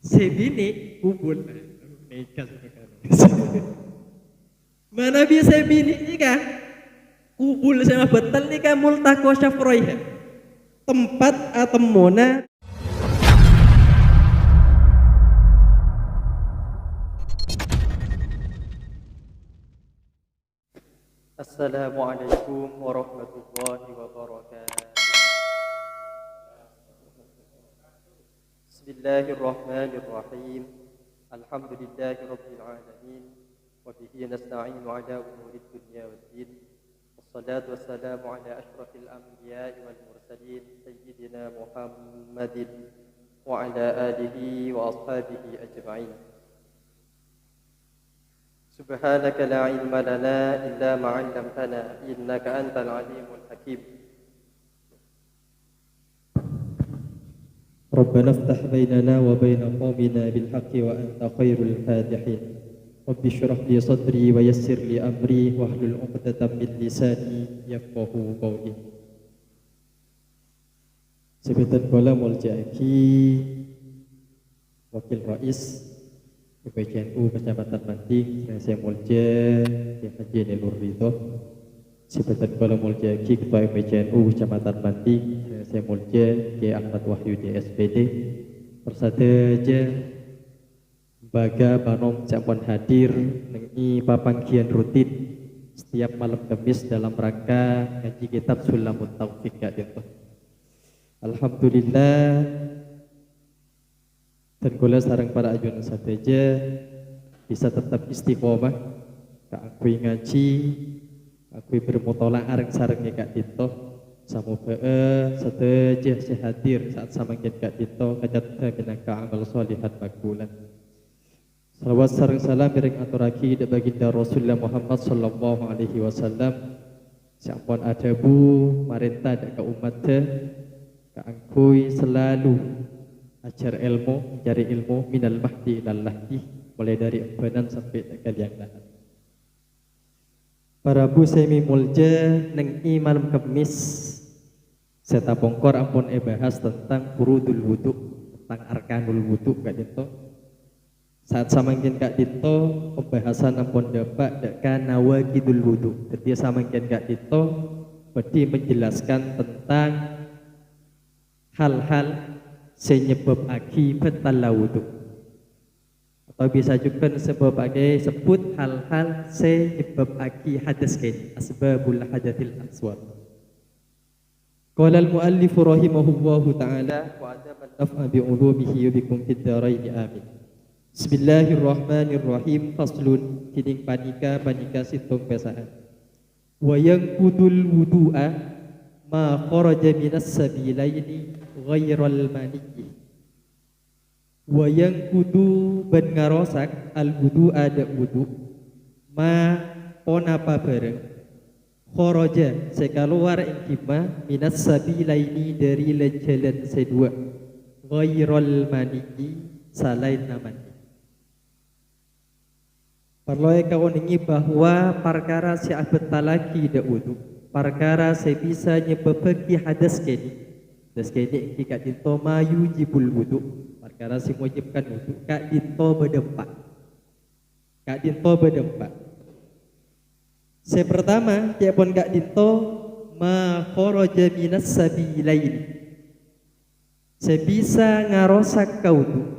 sebini kubul nikah mana bisa bini nikah kubul sama betul nikah multaqo syafroiha tempat atau mona. Assalamualaikum warahmatullahi wabarakatuh. Bismillahirrahmanirrahim. Alhamdulillahi rabbil alamin. Wa bihi nasta'inu ala umurid dunya waddin. Wassalatu wassalamu ala ashrafil anbiya'i wal mursalin sayyidina Muhammadin wa ala alihi wa ashabihi ajma'in. سبحانك لا علم لنا إلا ما علمتنا إنك أنت العليم الحكيم. ربنا افتح بيننا وبين قومنا بالحق وأنت خير الفاتحين. رب اشرح لي صدري ويسر لي أمري واحلل عقدة من لساني يفقهوا قولي. Sebutan bola Muljaki Wakil Rais PPCNU Kecamatan Manting, saya Mulja, Haji Nur Ridho. Sebutan bola Muljaki Ketua PPCNU Kecamatan Manting, saya Mulja, Ahmad Wahyu SPD. Persadaja Baga Banom Campon hadir mengi papanggian rutin setiap malam Kamis dalam rangka ngaji kitab Sulamut Taufiq gitu. Alhamdulillah dan kula sareng para ajun sateja bisa tetap istiqomah kakui ngaji kakui bermutola areng sareng Kak Dito samoga sateja sehadir saat samangkin Kak Dito kajat binaka amal sholihat makbulan. Salawat sareng salam miring aturaki da baginda Rasulullah Muhammad sallallahu alaihi wasallam sampun adabu marintah da ka umat ka angkui selalu ajar ilmu, mencari ilmu minal mahdi ilal lahdi, mulai dari embanan sampai kalian lahat. Para bu semi mulja neng malam Kamis saya pongkor ampun bahas tentang furudul wudu, tentang arkanul wudu Kak Dito. Saat samangkin Kak Dito pembahasan ampun dapat dekan nawakidul wudu. Jadi samangkin Kak Dito berarti menjelaskan tentang hal-hal senyebab akibat talawudu atau bisa juga sebut hal-hal senyebab aki hadas kain asbabul hadatil aswar. Qala al-muallif rahimahullahu ta'ala wa adaman naf'a bi'ulumihi wa bikum fid dharain amin. Bismillahirrahmanirrahim. Faslun kining panika situng pesahan wa yanqudul wudu'a ma kharaja minas sabilaini ghairal maniyyi wa yang kudu ben ngarosak al wudu ada wudu ma ponapa bareng kharaja sekaluar ingkima minas sabilaini dari jalan sedua ghairal maniyyi salain namanya. Perlu kawan ini bahwa perkara si abet talaki da wudu perkara saya bisa nyebabkan hadas kini. Das kini Kak Dito mayu jibul wudu. Perkara si mewajibkan wudu. Kak Dito berdempak. Saya pertama tiapun Kak Dito ma kharaja minas sabilain. Saya bisa ngarosak kaudu.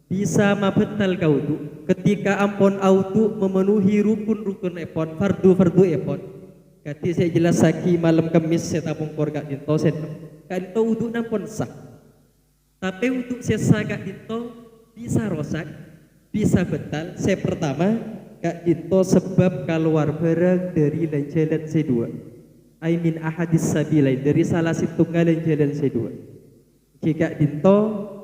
Bisa mabetal kaudu. Ketika ampun audu memenuhi rukun-rukun epon, fardu epon. Kati saya jelas saki malam Kamis saya tabung kor Kak Dito Kak Dito wudhu nampun sah. Tapi untuk sesa Kak Dito bisa rosak, bisa betal. Saya pertama Kak Dito sebab keluar barang dari jalan C2. I min ahadis sabilain dari salah satu jalan C2. Kak Dito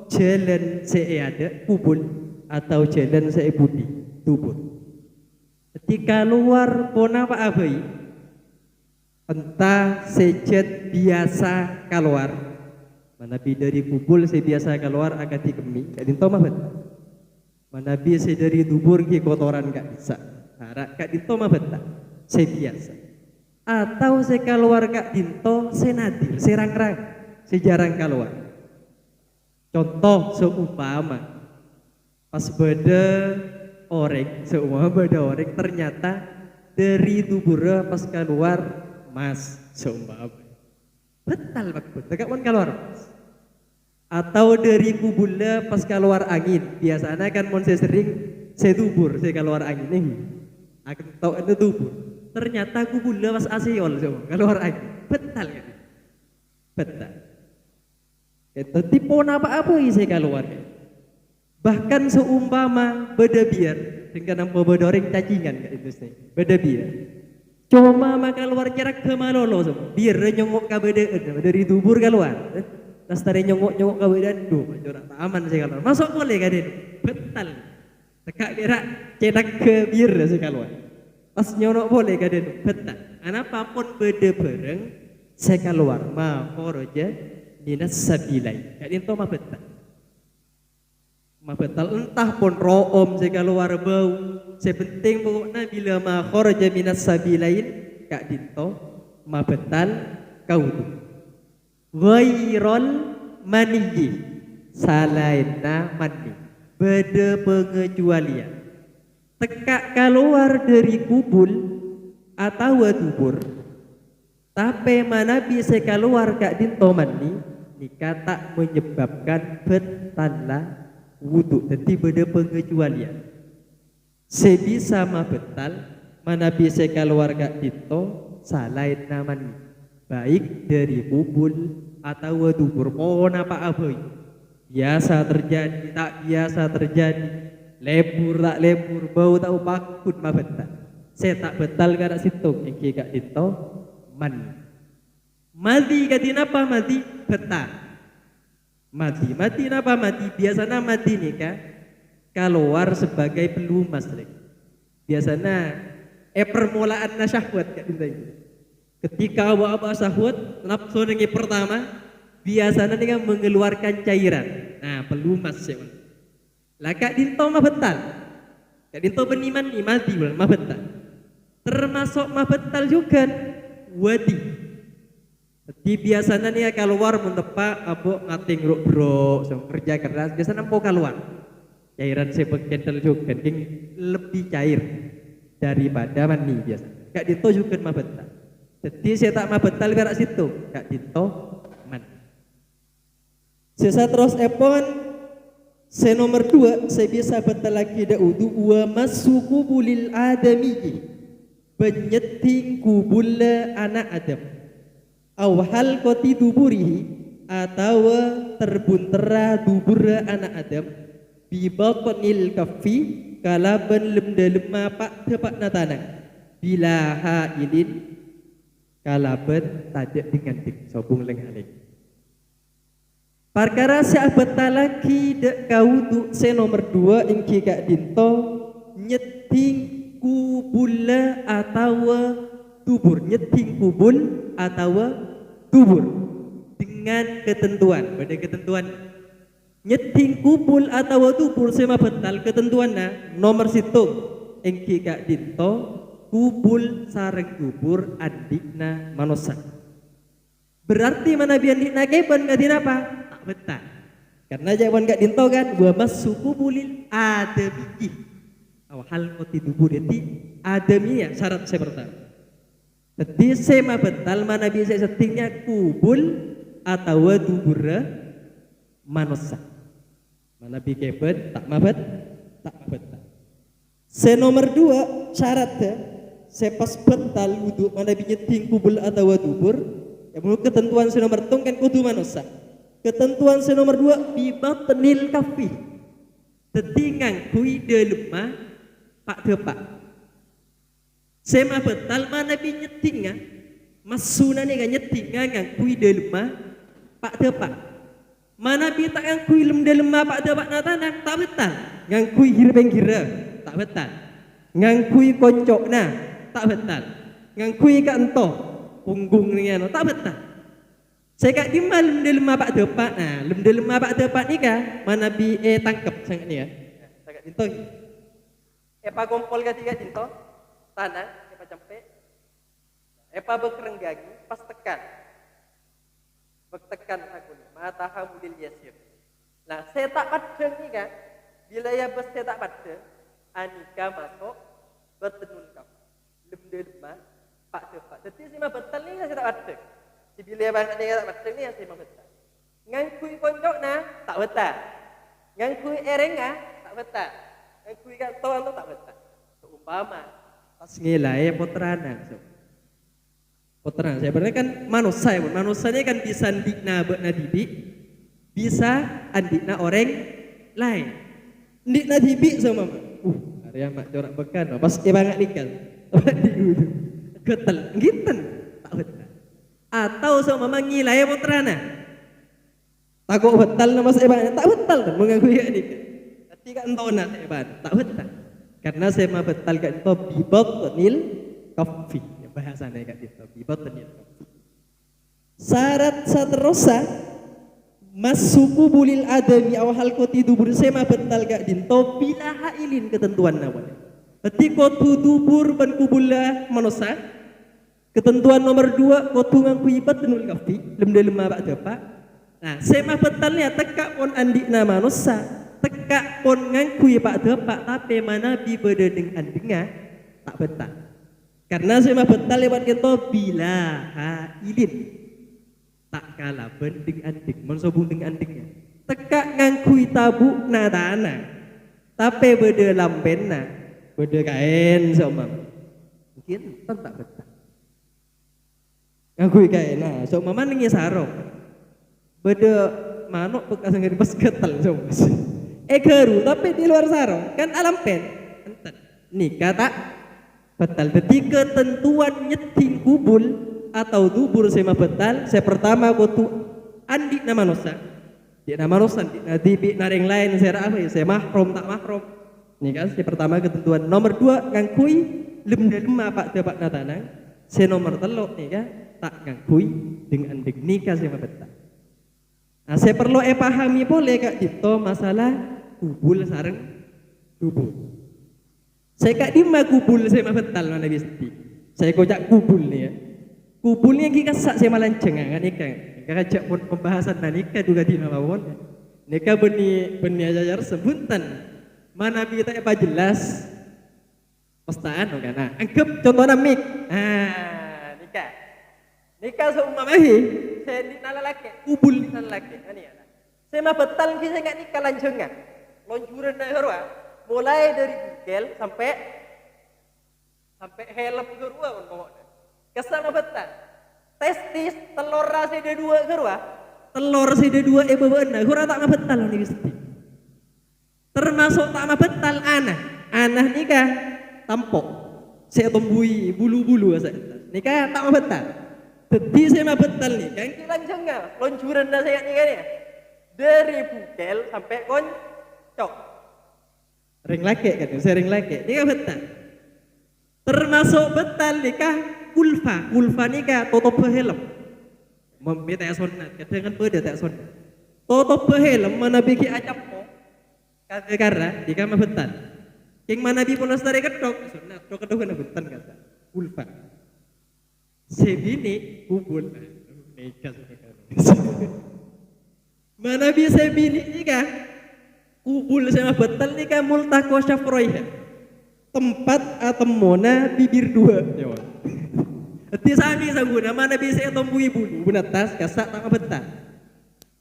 jalan CE ada kubul atau jalan CE budi tubur. Ketika keluar pona Pak Abai entah sejet biasa keluar manabi dari kubul saya biasa keluar agak dikemi Kak Dito mah manabi saya dari dubur ki kotoran gak bisa harap Kak Dito mah saya biasa atau saya keluar Kak Dito saya nadir saya rang-rang saya jarang keluar. Contoh seumpama Pas beda orek, semua beda orek ternyata dari tubuhnya pas keluar mas seumpama. Betal bakut, tegak pun keluar mas. Atau dari kubulnya pas keluar angin, biasanya kan mon saya sering saya tubur, saya keluar angin nih. Aku tahu itu tubur. Ternyata kubulnya pas asiol semua keluar angin. Betal kan? Betal. Itu tipe apa saya keluar. Bahkan seumpama beda biar dengan nampak beda orang cacingan itu sih. Beda biar. Cuma maka keluar jarak ke malolo semua. Biar nyongok ke beda dari tubur keluar. Lastari nyongok ke beda duh, jorak tak aman sih keluar. Masuk boleh kan ini? Betal. Tekak kira cedak ke biar sih keluar. Pas nyonok boleh kan ini? Betal. Kenapa pun beda bareng saya keluar. Ma khoroja minas sabilai. Kayak itu mah betal. Mah betal entah pun room saya keluar bau. Saya penting pokoknya bila ma khoroja minas sabilain kak dinto mah betal kau tu. Ghairul maniyyi salaina mani. Beda pengecualian. Tekak keluar dari kubul atau tubur. Tapi mana bisa keluar kak dinto mani nikah tak menyebabkan betala wudu. Jadi beda pengecualian. Sebisa mah betal mana bisa keluar kak dinto salain namani. Baik dari kubul atau tubur. Mohon apa biasa terjadi, tak biasa terjadi, lebur tak lebur, bau tak pakut mah betal. Saya tak betal kada situ yang kira itu mandi. Mati katin apa mati betal. Mati apa mati biasanya mati nih kan keluar sebagai pelumas lek. Biasanya permulaan syahwat kat itu. Ketika awak syahwat nafsu yang pertama biasanya dia mengeluarkan cairan. Nah, pelumas sih. Lah kak dinto mah betal. Kak dinto beniman ni mati mah betal. Termasuk mah betal juga wadi. Jadi biasanya nih keluar mentepak abok ngating bro kerja keras biasanya mau keluar. Cairan sebek kental juga lebih cair daripada mani biasa. Kak dinto juga mah betal. Jadi saya tak mah betal berak situ kak dinto mani. Saya terus epon saya nomor 2 saya bisa betal lagi dak wudu wa masuku bulil adami penyeting kubula anak Adam aw hal qati duburihi atau terbuntera dubur anak Adam bi batnil kaffi kalaban lemda pak tepak natanang bila hailin kalaban tajak dengan dik sobung leng-leng. Perkara saya betal lagi dek kau tu saya nomor 2 ingki kak dinto nyeting kubula atau tubur, nyeting kubul atau tubur dengan ketentuan, pada ketentuan nyeting kubul atau tubur saya betal ketentuannya nomor situ ingki kak dinto kubul sareng tubur adikna manusia. Berarti mana biar adikna keban kadin apa? Tak betal. Karena jawaban kak dinto kan wa masuku bulil adami. Hal qati tubur itu adamiyah syarat saya pertama. Jadi saya betal mana bisa settingnya kubul atau tubur manusia. Mana bi keban tak mabet tak betal. Saya nomor 2 syaratnya saya pas betal wudu mana binyeting kubul atau tubur ya menurut ketentuan saya nomor tung kan kudu manusia. Ketentuan saya nomor 2 bi batnil kafi tetingang kui de lemah pak depak saya mah betal mana binyeting masuna nih kan nyeting ngang kui de lemah pak depak mana bi tak ngang kui lem de lemah pak depak natanang tak betal ngang kui hirbeng gira tak betal ngang kui koncok nah tak betal ngangkui kak ento punggung ni ano tak betal saya kak dimah lem lemah pak depak nah lem lemah pak depak ni kah mana bi tangkep sangat ni ya saya kak dinto epa gompol katiga dinto tanah epa campe epa bekerenggagi pas tekan aku mata hamudil yasir nah saya tak padang ni kah Bila ya bas saya tak pada, anika masuk bertenun kau. Lemah pak cepat. Jadi si mah betul ni saya tak pada. Si bila banyak dia tak pada ni saya mah betul. Ngangkui konjok na tak betul. Ngangkui erenga tak betul. Ngangkui kat tuan tu tak betul. Seumpama pas ngilai putrana. Putrana sebenarnya kan manusia kan bisa andikna bekna didik, bisa andikna orang lain. Andikna didik sama mak. Area mak corak bekan, pas banget nikah. Ketel, gitu, tak betul. Atau sama mama ngilai putrana. Takut betul nama saya tak betul kan mengaku ya ni. Tapi kan tahu nak saya tak betul. Karena saya mah betul kat itu bibatnil kafi. Bahasa ni kat itu bibatnil kafi. Syarat seterusnya masuku bulil adami awal koti dubur saya mah betul kat itu bila hailin ketentuan namanya. Berarti kotu dubur ban kubulah manusia. Ketentuan nomor 2 kotu ngangku ibatnul kafi. Lemah pak depak. Nah, semah betalnya tekak pon andik nama manusia, tekak pon ngangkui pak depak tapi mana bi berdedeng andingnya tak betal. Karena semah betal lewat kita bila hailin tak kalah bending andik, mensobung dengan andingnya. Tekak ngangkui tabuk nadana, tapi berde lambenna, berde kain sama. Mungkin tak betal. Ngangkui kain, nah, so mama nengi sarong. Beda manuk bekas ngeri pas ketel coba. Keru tapi di luar sarung kan alam pen. Enten. Nikah tak betal. Jadi ketentuan nyeting kubul atau dubur sema betal. Saya pertama gotu andi nama manusia. Di nama manusia di bi naring lain saya apa ya? Saya mahrom tak mahrom. Nikah saya pertama ketentuan. Nomor 2 ngangkui lemah pak dapat natanang. Saya nomor 3 nikah tak ngangkui dengan nikah sema betal. Nah, saya perlu pahami boleh kak Dito masalah kubul sareng dubur. Saya kak Dima kubul saya mah betal mana bisti. Saya kocak kubul nih ya. Kubulnya kita sak saya malah cengangan nikah. Kakak pun pembahasan nikah juga di mawon. Nikah beni ajar sebutan. Mana kita apa jelas pastaan kan. Nah, anggap contohnya mik. Nikah seumpamahi saya di nalalaki, kubul di nalalaki. Ini ada. Saya mah betal kita nggak nikah lanjengnya. Lonjuran dari horwa, mulai dari bukel sampai helm horwa pun pokoknya. Kesal mah betal. Testis telur rasa ada 2 horwa. Telur rasa ada 2 bebeuna. Horwa tak mah betal nih gusti. Termasuk tak mah betal anah nikah tampok. Saya tombui bulu-bulu saya. Nikah tak mah betal. Jadi saya mah betul nih, yang lanjengnya lonjuran dah saya nih kan ya, dari bukel sampai koncok, ring laki kan, saya ring laki, ini kan betul. Termasuk betul nikah kulfa nikah tutup helm, membeta sunat, kadang beda tak sunat, tutup helm mana bikin acap mo, karena nikah mah betul. Yang mana bi polos dari kedok sunat, kedok kan betul kata kulfa. Sebini kubul nikah mana bisa bini nikah kubul sama betul nikah multaqo syafroiha tempat atau mona bibir 2 Ti sami sangguna mana bisa tombui bulu bunatas kasak tak betul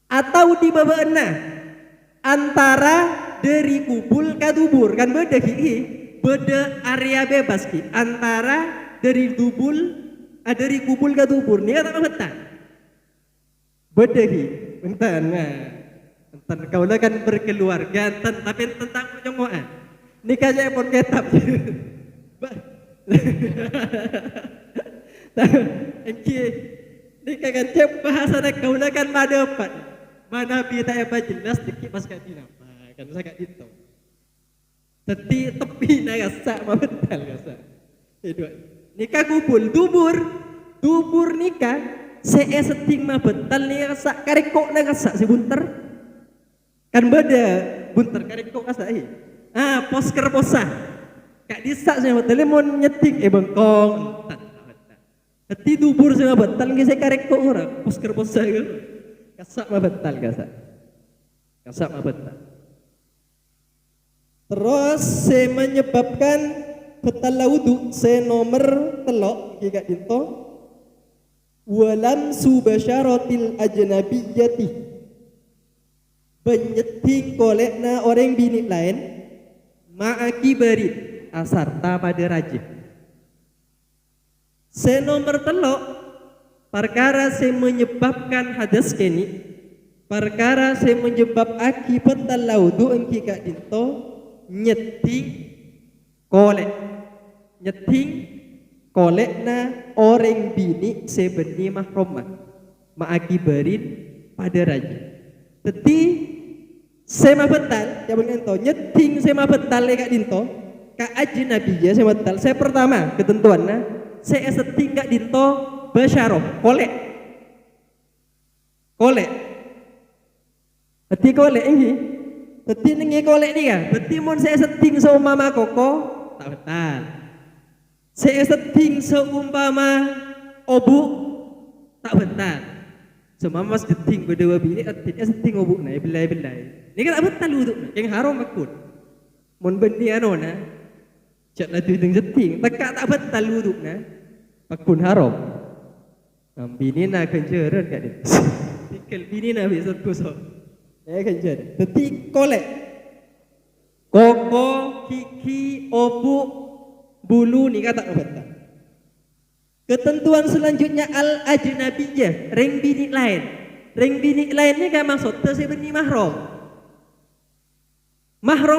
atau di babeuna antara dari kubul ke dubur kan beda area bebas ki antara dari dubul dari kubul ke dubur ni tak betul. Bedehi, enten kau lah kan berkeluarga, tapi tentang perjongoan. Nikah saya pun ketap. Nikah kan cep bahasa nak kau lah kan mana dapat, mana bita apa jelas dikit pas kat dina, kan saya kat itu. Tepi nak gasak, betul gasak. Nikah kubul dubur nikah saya setting mah betal nih rasa karikok na rasa si bunter kan beda bunter karikok rasa posker posa kak disak saya betal mau nyeting bengkong hati dubur saya betal nih saya karikok orang posker posa gitu kasak mah betal kasak mah betal Terus se menyebabkan betal wudu se nomor telok kika dinto walam subasyaratil ajnabiyyati penyeting kolekna orang bini lain ma'akibarit asarta pada raja se nomor telok perkara se menyebabkan hadas kini perkara se menyebab akibat talaudu engki kak dinto nyeting kolekna orang bini se beni mahromah ma'akibarit pada raja teti sema betal ya bang ento nyeting sema betal kak dinto ka ajnabiyya sema betal saya pertama ketentuannya saya seting kak dinto basyaroh kolek teti kolek ini teti nengi kolek nih ya teti mon saya seting seumpama koko tak betal saya seting seumpama obu tak betal seumpama mas seting berdua bini artinya seting obu naik belai ini kan tak betal wuduk yang haram makut mon bendi anona cak lah tu seting tekak tak betal wuduk na makun haram bini nak kenceran kat dia tikal bini nak besok kusok kenceran teti kolek koko kiki obu bulu ni kata betal ketentuan selanjutnya al ajnabiyyah ring bini lain ni kan maksud tu saya beni mahram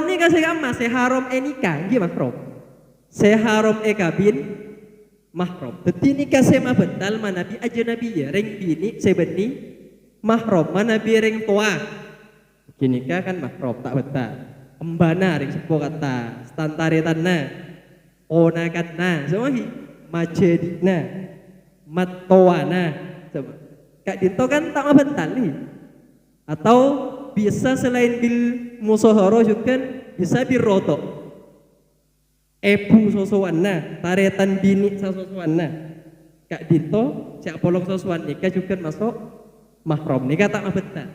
ni kan saya amma saya haram nikah nggih mahram saya haram kabin mahram teti nikah saya mah betal mana bi ajnabiyyah ring bini saya beni mahram mana bi ring tua kini kan mahram tak betal embana ring sepo kata stantare tanna ona katna semua majadina matowana coba kak dinto kan tak betal nih atau bisa selain bil musohoro juga bisa bil roto ebu sosowanna taretan bini sosowanna kak dinto cak polong sosowan nikah juga masuk mahram nikah tak betal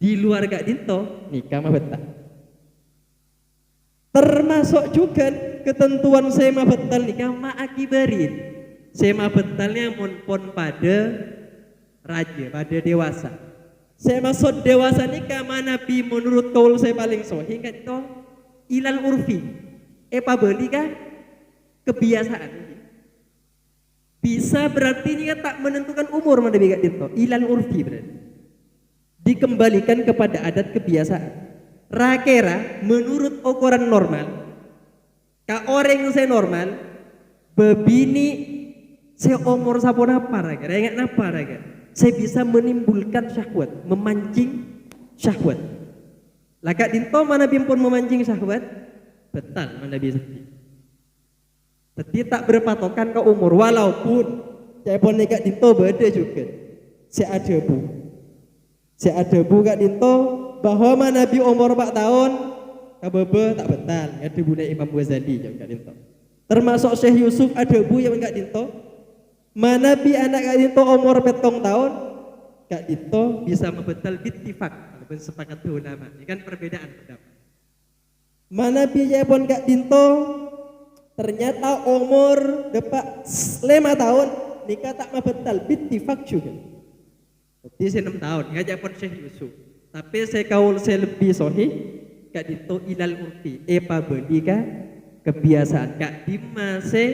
di luar kak dinto nikah betal termasuk juga ketentuan sema betal nikah ma'akibarin sema betalnya pon pada raja pada dewasa sema sod dewasa nikah mana bi menurut kaul saya paling sahih kan itu ilal urfi beli kan kebiasaan bisa berarti ini tak menentukan umur mana bi itu ilal urfi berarti dikembalikan kepada adat kebiasaan rakera menurut ukuran normal ka orang saya normal bebini saya umur sapon apa raga ingat apa raga saya bisa menimbulkan syahwat memancing syahwat laka dinto mana bimpun memancing syahwat betal mana bisa tapi tak berpatokan ke umur walaupun saya pun nikah dinto beda juga saya ada bu kak dinto bahwa Nabi umur 4 tahun kabebe tak betal ada budak Imam Ghazali yang kak dinto termasuk Syekh Yusuf ada bu yang kak dinto Nabi anak kak dinto umur 7 tahun kak dinto bisa membetal bittifak walaupun sepakat ulama ini kan perbedaan pendapat Nabi ya pun kak dinto ternyata umur depak 5 tahun nikah tak membetal bittifak juga berarti 6 tahun ngajak pun Syekh Yusuf tapi saya kaul saya lebih sahih kak dito ilal urfi beli ka kebiasaan kak dimase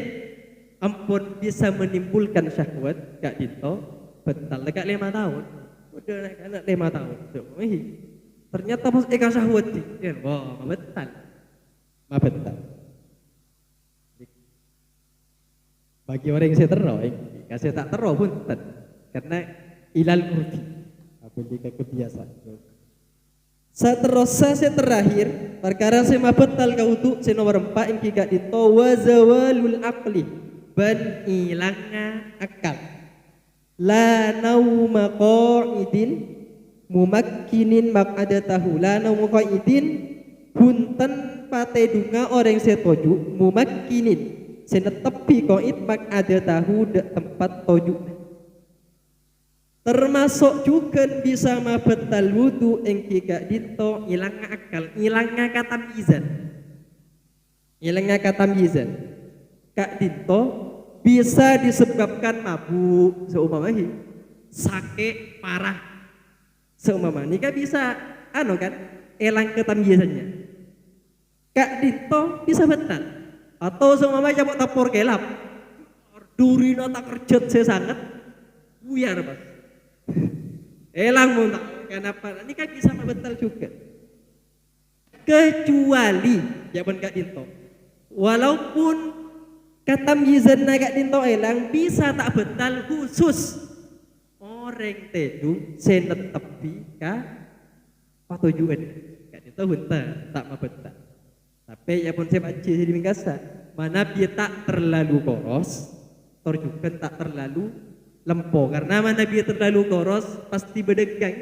ampun bisa menimbulkan syahwat kak dito betal dekat 5 tahun udah anak 5 tahun ternyata pas syahwat kan wah betal bagi orang yang saya terau kasih tak terau pun karena ilal urfi beli kebiasaan. Seterusnya saya terakhir perkara saya betal kautu saya nomor 4 yang kika dito wazawalul aqli ban ilangnya akal la nauma qa'idin mumakkinin maq'adatahu la nauma qa'idin punten patedunga orang saya toju mumakkinin saya tepi qa'id maq'adatahu tempat toju termasuk juga bisa mabetal wudu engki gak dito ilangnya akal ilangnya kata mizan Ilangnya kata mizan. Kak Dinto bisa disebabkan mabuk seumpamahi sakit parah seumpama nikah bisa kan elang ketamyisannya. Kak Dinto bisa betal atau seumpama cabut tapor gelap duri nota kerjat saya sangat buyar Mas. Elang mau tak kenapa nikah bisa betal juga. Kecuali jawaban Kak Dinto walaupun katamyizan Kak Dinto elang bisa tak betal khusus orang tedu senet tepi patujuan Kak Dinto hunta tak mau betal. Tapi ya pun saya baca di Mingkasa mana dia tak terlalu koros juga tak terlalu lempo karena mana dia terlalu koros pasti berdegang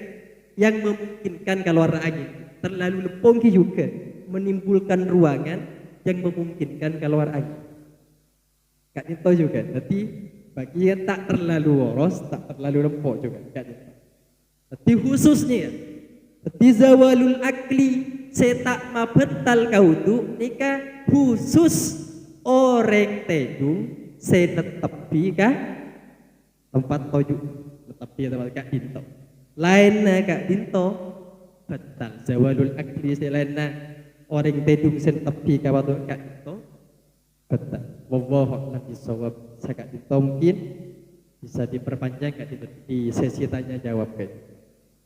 yang memungkinkan keluar angin. Terlalu lempongki juga menimbulkan ruangan yang memungkinkan keluar angin. Kak Dinto juga. Nanti bagi yang tak terlalu woros, tak terlalu lempok juga Kak Dinto. Nanti khususnya, nanti zawalul akli saya tak mabetal kau tu nikah khusus orang tedu saya tetepi tempat toju tetepi tempat Kak Dinto. Lainnya Kak Dinto betal zawalul akli selena orang tedung sen tepi kawato Kak Dinto betal. Wallahu a'lam bishawab. Kak Dinto mungkin bisa diperpanjang Kak Dinto di sesi tanya jawab Kak.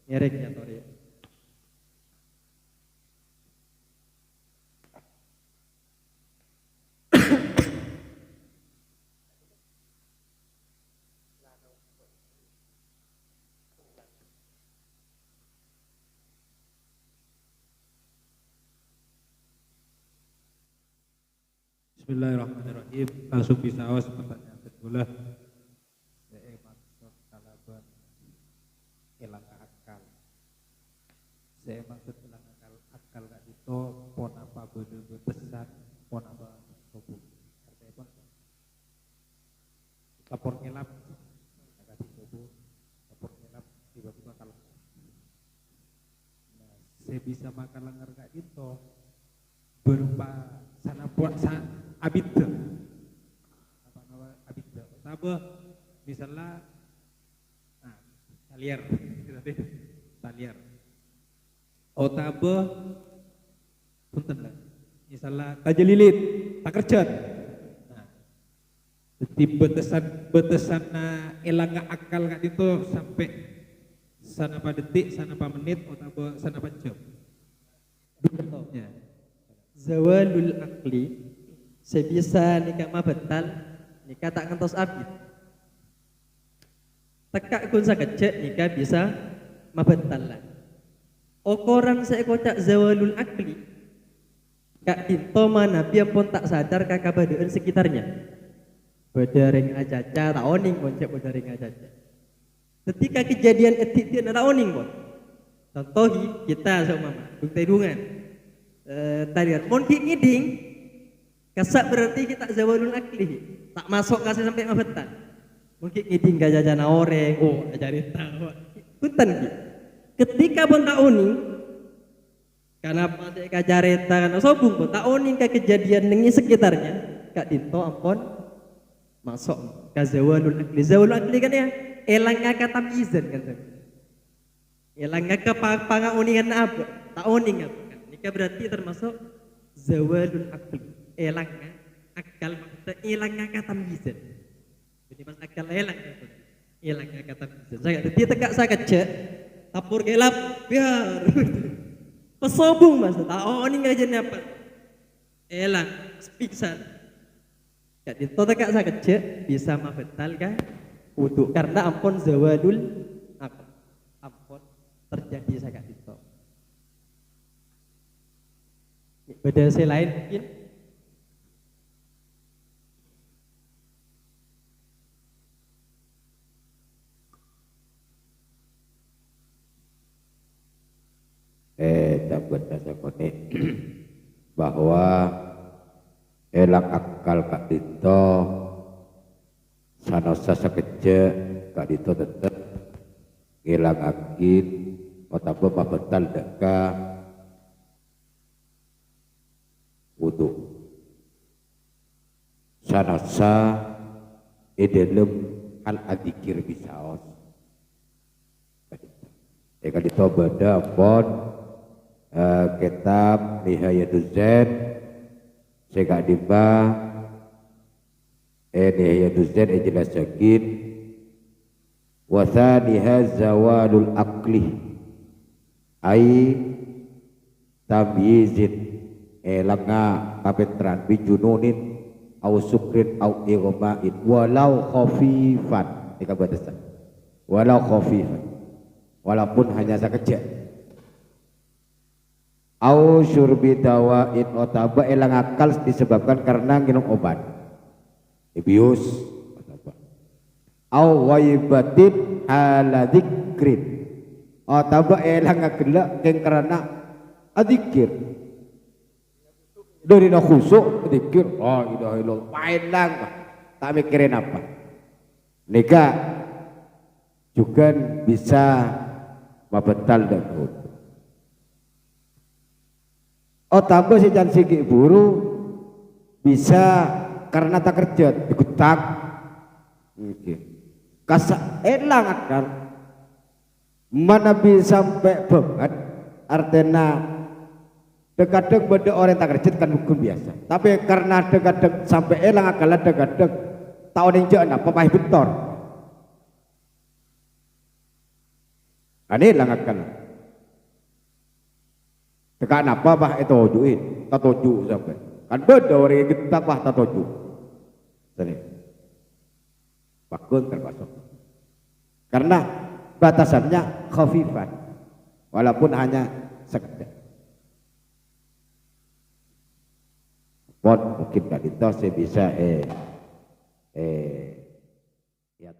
Ngereknya Tori. Bismillahirrahmanirrahim. Langsung bisa awas pertanyaan kedua. Saya maksud kalaban hilang akal. Saya maksud hilang akal Kak Dito pon apa bener betesan pon apa tubuh. Artinya pon lapor ngelap kasih tubuh lapor ngelap tiba-tiba kalah. Nah, saya bisa makan lengar Kak Dito berupa sana buat abidda apa nama abidda tabah misalnya taliar taliar tabah punten lah misalnya tajelilit tak kerjat jadi betesan elang akal Kak itu sampai sana pa detik sana pa menit tabah sana pa jam ya. Zawalul akli sebisa nikah mah betal nikah tak ngentos abid tekak kun sakecek nikah bisa mah betal lah okoran saya kocak zawalul akli Kak Dinto mana biar pun tak sadar kakak badan sekitarnya badaring acaca tak oning boncek badaring acaca ketika kejadian etik dia tak oning bon contohi kita sama mama tedungan talian mon ngiding kasak berarti kita zawalul akli tak masuk kasih sampai mabetan mungkin ngiding gak jajana oreng ajari tahu punten ki ketika pun tak oning karena pada kajareta karena sobung pun tak oning ke kejadian nengi sekitarnya Kak Dinto ampun masuk ke zawalul akli kan ya elangnya kata mizan kan elangnya ke pangaoningan apa tak oning apa nikah berarti termasuk zawalul akli elangnya akal maksudnya elangnya kata mizan jadi pas akal elangnya kata mizan saya dia tegak saya kecek tapur gelap biar pesobung mas ini nggak jadi apa elang spiksan jadi itu tegak saya kecek bisa mabetal kah untuk karena ampun zawalul akli ampun terjadi saya itu beda saya lain mungkin dapat saya konek bahwa elang akal Kak Dinto sanosa sekecek Kak Dinto tetap elang akil otapa mabetal deka wudu nosa-nosa dalam hal adzikir bisaos. Eka dito beda pon kitab Nihayatul Zain sega diba Nihayatul Zain jelasakin wa thaniha zawalul aqli ai tamyizin langa kapetran bijununin au sukrin au ighma'in walau khafifan eka batasan walau khafifan walaupun hanya sekejap au syurbi dawain otaba elang akal disebabkan karena minum obat ibius otaba au ghaibatin ala dzikrin otaba elang agelak keng karena adzikir dari nak khusuk dzikir oh ilaha illallah pailang tak mikirin apa nikah juga bisa mabetal dan kudu. Oh tambah si jan sigi buru bisa karena tak kerja ikut tak kasa elang akal mana bisa sampai banget artinya dekat-dekat beda orang tak kerja kan bukan biasa tapi karena dekat-dekat sampai elang akal dekat-dekat tahun yang jangan apa pahit bentor aneh lang akal tekan apa bah itu tujuin tak tuju sampai kan beda orang yang kita bah tak tuju sini bakun termasuk karena batasannya khafifan walaupun hanya sekedar pon mungkin dari itu saya bisa ya